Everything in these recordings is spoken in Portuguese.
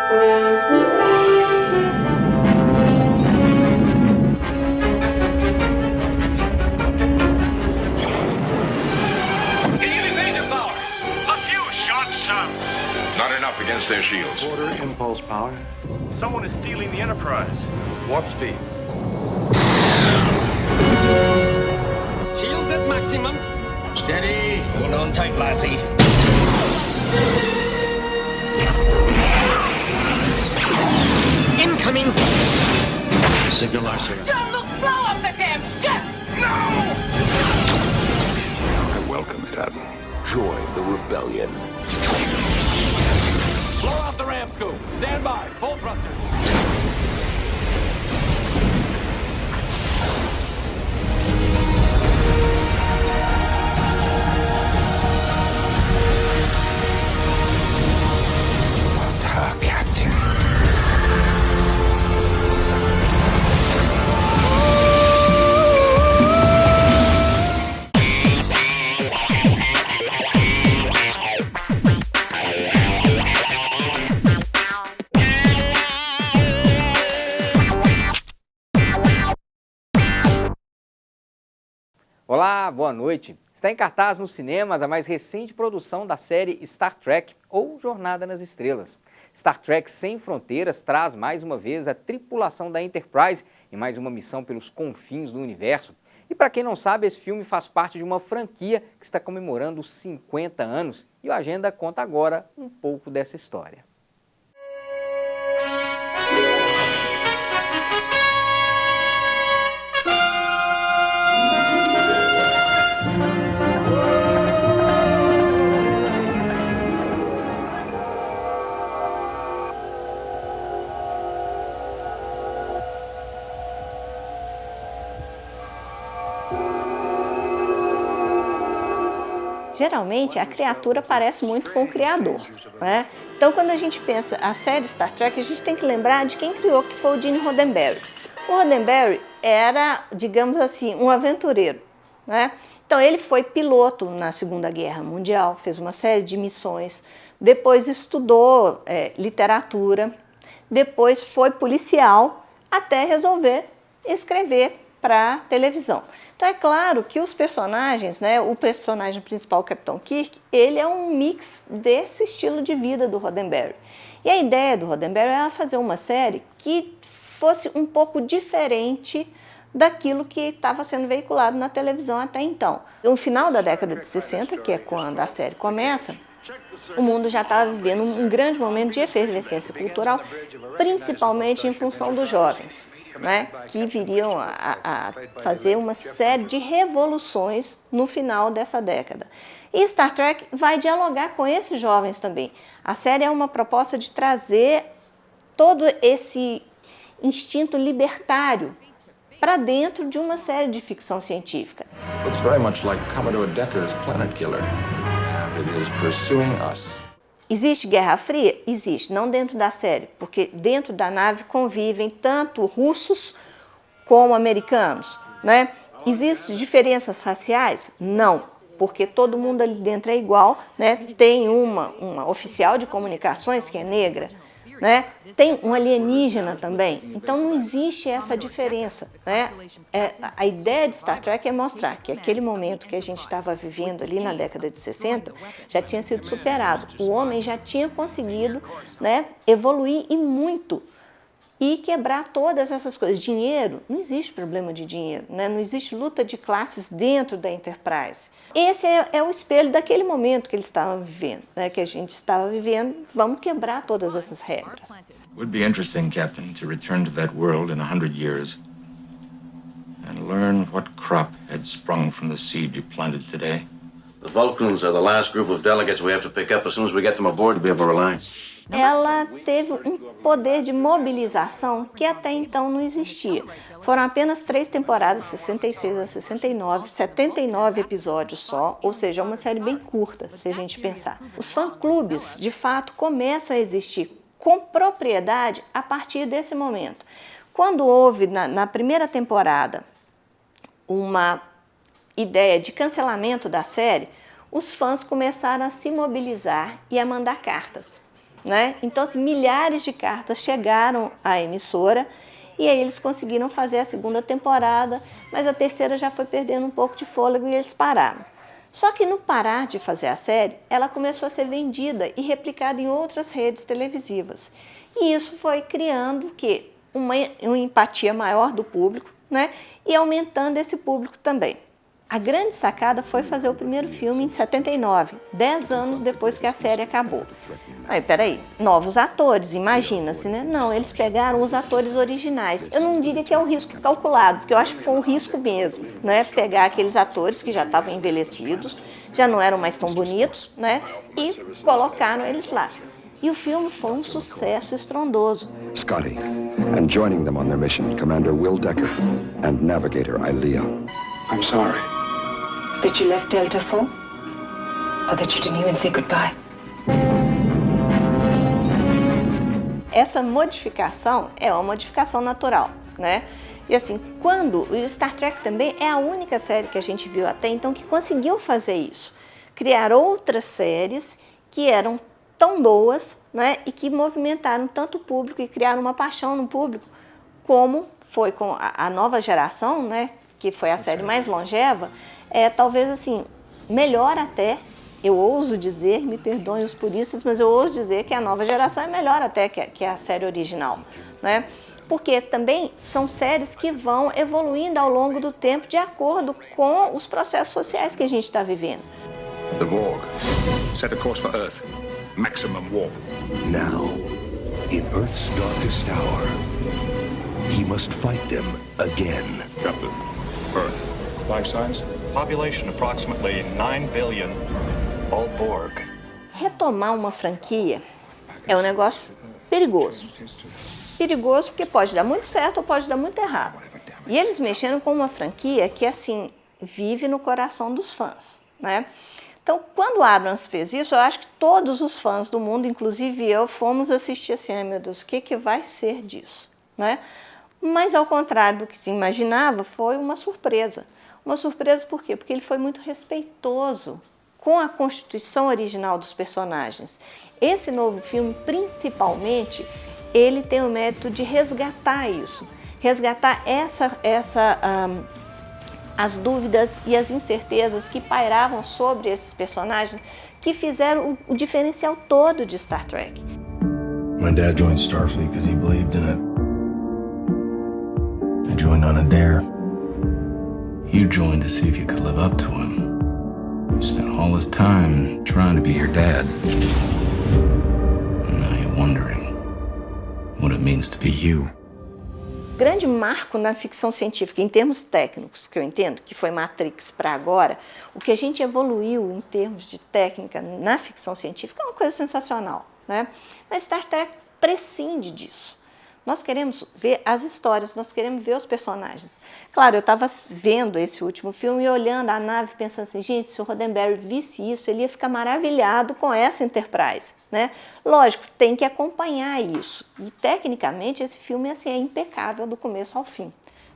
Not enough against their shields. Quarter impulse power. Someone is stealing the Enterprise. Warp speed. Shields at maximum. Steady. Hold on tight, lassie. Incoming. Signal our sir. Jean-Luc, blow up the damn ship! No! I welcome it, Admiral. Join the rebellion. Blow off the ram scoop. Stand by. Full thrusters. Captain. Olá, boa noite. Está em cartaz nos cinemas a mais recente produção da série Star Trek, ou Jornada nas Estrelas. Star Trek Sem Fronteiras traz mais uma vez a tripulação da Enterprise em mais uma missão pelos confins do universo. E para quem não sabe, esse filme faz parte de uma franquia que está comemorando 50 anos e o Agenda conta agora um pouco dessa história. Geralmente, a criatura parece muito com o criador, né? Então, quando a gente pensa a série Star Trek, a gente tem que lembrar de quem criou, que foi o Gene Roddenberry. O Roddenberry era, digamos assim, um aventureiro, né? Então, ele foi piloto na Segunda Guerra Mundial, fez uma série de missões, depois estudou literatura, depois foi policial, até resolver escrever para televisão. Então é claro que os personagens, né, o personagem principal, o Capitão Kirk, ele é um mix desse estilo de vida do Roddenberry. E a ideia do Roddenberry era fazer uma série que fosse um pouco diferente daquilo que estava sendo veiculado na televisão até então. No final da década de 60, que é quando a série começa, o mundo já estava vivendo um grande momento de efervescência cultural, principalmente em função dos jovens, né, que viriam a fazer uma série de revoluções no final dessa década. E Star Trek vai dialogar com esses jovens também. A série é uma proposta de trazer todo esse instinto libertário para dentro de uma série de ficção científica. Looks very much like Commodore Decker's Planet Killer. And it is pursuing us. Existe Guerra Fria? Existe, não dentro da série, porque dentro da nave convivem tanto russos como americanos, né? Existem diferenças raciais? Não, porque todo mundo ali dentro é igual, né? Tem uma oficial de comunicações que é negra, né? Tem um alienígena também, então não existe essa diferença, né? A ideia de Star Trek é mostrar que aquele momento que a gente estava vivendo ali na década de 60 já tinha sido superado. O homem já tinha conseguido, né, evoluir e muito e quebrar todas essas coisas. Dinheiro, não existe problema de dinheiro, né? Não existe luta de classes dentro da Enterprise. Esse é o espelho daquele momento que eles estavam vivendo, né? Que a gente estava vivendo. Vamos quebrar todas essas regras. Would be interesting, Captain, to return to that world in 100 years and learn what crop had sprung from the seed you planted today. The Vulcans are the last group of delegates we have to pick up as soon as we get them aboard to be able to rely. Ela teve um poder de mobilização que até então não existia. Foram apenas 3 temporadas, 66 a 69, 79 episódios só, ou seja, é uma série bem curta, se a gente pensar. Os fã-clubes, de fato, começam a existir com propriedade a partir desse momento. Quando houve, na primeira temporada, uma ideia de cancelamento da série, os fãs começaram a se mobilizar e a mandar cartas, né? Então, assim, milhares de cartas chegaram à emissora e aí eles conseguiram fazer a segunda temporada, mas a terceira já foi perdendo um pouco de fôlego e eles pararam. Só que no parar de fazer a série, ela começou a ser vendida e replicada em outras redes televisivas. E isso foi criando o quê? Uma empatia maior do público, né? E aumentando esse público também. A grande sacada foi fazer o primeiro filme em 79, 10 anos depois que a série acabou. Aí, peraí, novos atores, imagina-se, né? Não, eles pegaram os atores originais. Eu não diria que é um risco calculado, porque eu acho que foi um risco mesmo, né? Pegar aqueles atores que já estavam envelhecidos, já não eram mais tão bonitos, né? E colocaram eles lá. E o filme foi um sucesso estrondoso. Scotty, and joining them on their mission, Commander Will Decker and Navigator Ilea. I'm sorry. That you left Delta 4? Or that you didn't even say goodbye? Essa modificação é uma modificação natural, né? E assim, o Star Trek também é a única série que a gente viu até então que conseguiu fazer isso. Criar outras séries que eram tão boas, né? E que movimentaram tanto o público e criaram uma paixão no público, como foi com a nova geração, né? Que foi a série mais longeva, talvez assim, melhor até, eu ouso dizer, me perdoem os puristas, mas eu ouso dizer que a nova geração é melhor até que a série original, né? Porque também são séries que vão evoluindo ao longo do tempo de acordo com os processos sociais que a gente está vivendo. The Borg. Set a course for Earth. Maximum warp. Now, in Earth's darkest hour, he must fight them again. Captain, Earth. Life signs? Population approximately 9 billion. All Borg. Retomar uma franquia é um negócio perigoso. Perigoso porque pode dar muito certo ou pode dar muito errado. E eles mexeram com uma franquia que, assim, vive no coração dos fãs, né? Então, quando o Abrams fez isso, eu acho que todos os fãs do mundo, inclusive eu, fomos assistir assim, ai meu Deus, o que vai ser disso, né? Mas, ao contrário do que se imaginava, foi uma surpresa. Uma surpresa por quê? Porque ele foi muito respeitoso com a constituição original dos personagens. Esse novo filme, principalmente, ele tem o mérito de resgatar isso. Resgatar as dúvidas e as incertezas que pairavam sobre esses personagens que fizeram o diferencial todo de Star Trek. My dad joined Starfleet because he believed in it. I joined on a dare. You joined to see if you could live up to him. You spent all this time trying to be your dad. And now you're wondering what it means to be you. Grande marco na ficção científica, em termos técnicos, que eu entendo, que foi Matrix para agora, o que a gente evoluiu em termos de técnica na ficção científica é uma coisa sensacional, né? Mas Star Trek prescinde disso. Nós queremos ver as histórias, nós queremos ver os personagens. Claro, eu estava vendo esse último filme e olhando a nave pensando assim, gente, se o Roddenberry visse isso, ele ia ficar maravilhado com essa Enterprise, né? Lógico, tem que acompanhar isso. E, tecnicamente, esse filme assim, é impecável do começo ao fim,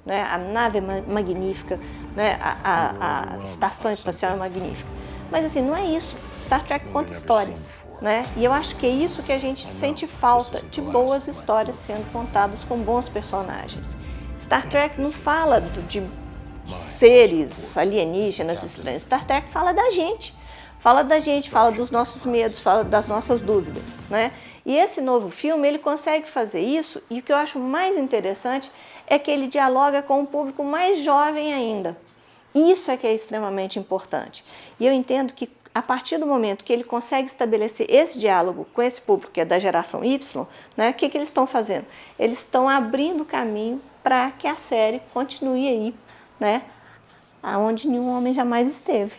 né? A nave é magnífica, né? A estação espacial é magnífica. Mas, assim, não é isso. Star Trek conta histórias, né? E eu acho que é isso que a gente sente falta, de boas histórias sendo contadas com bons personagens. Star Trek não fala de seres alienígenas estranhos. Star Trek fala da gente. Fala da gente, fala dos nossos medos, fala das nossas dúvidas, né? E esse novo filme, ele consegue fazer isso, e o que eu acho mais interessante é que ele dialoga com um público mais jovem ainda. Isso é que é extremamente importante. E eu entendo que a partir do momento que ele consegue estabelecer esse diálogo com esse público que é da geração Y, né, o que eles estão fazendo? Eles estão abrindo caminho para que a série continue aí, né, aonde nenhum homem jamais esteve.